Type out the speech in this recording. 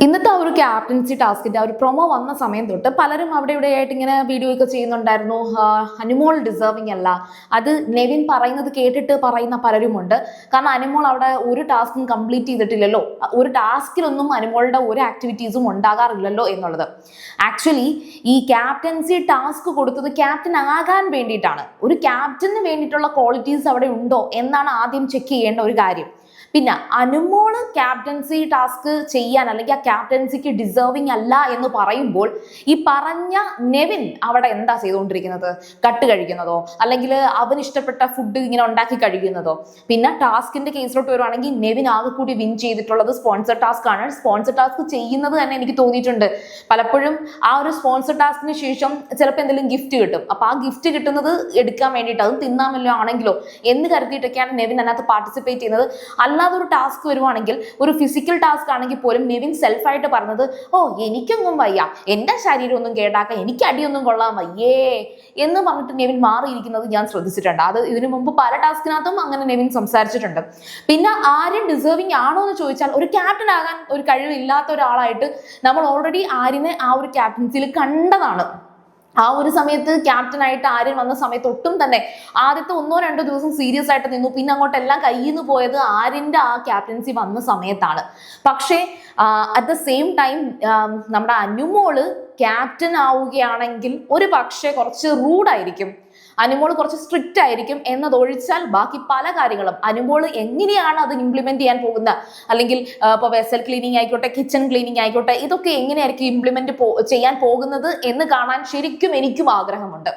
ഇന്നത്തെ ആ ഒരു ക്യാപ്റ്റൻസി ടാസ്കിന്റെ ആ ഒരു പ്രൊമോ വന്ന സമയം തൊട്ട് പലരും അവിടെ ഇവിടെ ആയിട്ട് ഇങ്ങനെ വീഡിയോ ഒക്കെ ചെയ്യുന്നുണ്ടായിരുന്നു. അനുമോൾ ഡിസേർവിംഗ് അല്ല, അത് നെവിൻ പറയുന്നത് കേട്ടിട്ട് പറയുന്ന പലരുമുണ്ട്. കാരണം അനുമോൾ അവിടെ ഒരു ടാസ്കും കംപ്ലീറ്റ് ചെയ്തിട്ടില്ലല്ലോ, ഒരു ടാസ്കിലൊന്നും അനുമോളുടെ ഒരു ആക്ടിവിറ്റീസും ഉണ്ടാകാറില്ലല്ലോ എന്നുള്ളത്. ആക്ച്വലി ഈ ക്യാപ്റ്റൻസി ടാസ്ക് കൊടുത്തത് ക്യാപ്റ്റൻ ആകാൻ വേണ്ടിയിട്ടാണ്. ഒരു ക്യാപ്റ്റന് വേണ്ടിയിട്ടുള്ള ക്വാളിറ്റീസ് അവിടെ ഉണ്ടോ എന്നാണ് ആദ്യം ചെക്ക് ചെയ്യേണ്ട ഒരു കാര്യം. പിന്നെ അനുമോള് ക്യാപ്റ്റൻസി ടാസ്ക് ചെയ്യാൻ അല്ലെങ്കിൽ ആ ക്യാപ്റ്റൻസിക്ക് ഡിസേർവിംഗ് അല്ല എന്ന് പറയുമ്പോൾ ഈ പറഞ്ഞ നെവിൻ അവിടെ എന്താ ചെയ്തുകൊണ്ടിരിക്കുന്നത്? കട്ട് കഴിക്കുന്നതോ അല്ലെങ്കിൽ അവന് ഇഷ്ടപ്പെട്ട ഫുഡ് ഇങ്ങനെ ഉണ്ടാക്കി കഴിക്കുന്നതോ? പിന്നെ ടാസ്കിന്റെ കേസിലോട്ട് വരുവാണെങ്കിൽ നെവിൻ ആകെ കൂടി വിൻ ചെയ്തിട്ടുള്ളത് സ്പോൺസർ ടാസ്ക് ആണ്. സ്പോൺസർ ടാസ്ക് ചെയ്യുന്നത് തന്നെ എനിക്ക് തോന്നിയിട്ടുണ്ട് പലപ്പോഴും ആ ഒരു സ്പോൺസർ ടാസ്കിന് ശേഷം ചിലപ്പോൾ എന്തെങ്കിലും ഗിഫ്റ്റ് കിട്ടും. അപ്പൊ ആ ഗിഫ്റ്റ് കിട്ടുന്നത് എടുക്കാൻ വേണ്ടിയിട്ട് അതും തിന്നാമല്ലോ ആണെങ്കിലോ എന്ന് കരുതിയിട്ടൊക്കെയാണ് നെവിൻ അതിനകത്ത് പാർട്ടിസിപ്പേറ്റ് ചെയ്യുന്നത്. അതൊരു ടാസ്ക് വരുവാണെങ്കിൽ, ഒരു ഫിസിക്കൽ ടാസ്ക് ആണെങ്കിൽ പോലും നെവിൻ സെൽഫായിട്ട് പറഞ്ഞത്, ഓ എനിക്കൊന്നും വയ്യ, എന്റെ ശരീരം ഒന്നും കേടാക്കാൻ, എനിക്ക് അടിയൊന്നും കൊള്ളാൻ വയ്യേ എന്ന് പറഞ്ഞിട്ട് നെവിൻ മാറിയിരിക്കുന്നത് ഞാൻ ശ്രദ്ധിച്ചിട്ടുണ്ട്. അത് ഇതിനു മുമ്പ് പല ടാസ്കിനകത്തും അങ്ങനെ നെവിൻ സംസാരിച്ചിട്ടുണ്ട്. പിന്നെ ആര്യൻ ഡിസേർവിംഗ് ആണോ എന്ന് ചോദിച്ചാൽ, ഒരു ക്യാപ്റ്റൻ ആകാൻ ഒരു കഴിവില്ലാത്ത ഒരാളായിട്ട് നമ്മൾ ഓൾറെഡി ആര്യനെ ആ ഒരു ക്യാപ്റ്റൻസിയിൽ കണ്ടതാണ്. ആ ഒരു സമയത്ത് ക്യാപ്റ്റനായിട്ട് ആര്യൻ വന്ന സമയത്ത് ഒട്ടും തന്നെ ആദ്യത്തെ 1-2 ദിവസം സീരിയസ് ആയിട്ട് നിന്നു. പിന്നെ അങ്ങോട്ട് എല്ലാം കയ്യിൽ നിന്ന് പോയത് ആര്യന്റെ ആ ക്യാപ്റ്റൻസി വന്ന സമയത്താണ്. പക്ഷേ അറ്റ് ദ സെയിം ടൈം നമ്മുടെ അനുമോള് ക്യാപ്റ്റൻ ആവുകയാണെങ്കിൽ ഒരു പക്ഷേ കുറച്ച് റൂഡായിരിക്കും, അനുമോൾ കുറച്ച് സ്ട്രിക്റ്റ് ആയിരിക്കും എന്നതൊഴിച്ചാൽ ബാക്കി പല കാര്യങ്ങളും അനുമോൾ എങ്ങനെയാണ് അത് ഇംപ്ലിമെന്റ് ചെയ്യാൻ പോകുന്നത്, അല്ലെങ്കിൽ ഇപ്പോൾ വെസൽ ക്ലീനിങ് ആയിക്കോട്ടെ, കിച്ചൺ ക്ലീനിങ് ആയിക്കോട്ടെ, ഇതൊക്കെ എങ്ങനെയായിരിക്കും ഇംപ്ലിമെന്റ് ചെയ്യാൻ പോകുന്നത് എന്ന് കാണാൻ ശരിക്കും എനിക്കും ആഗ്രഹമുണ്ട്.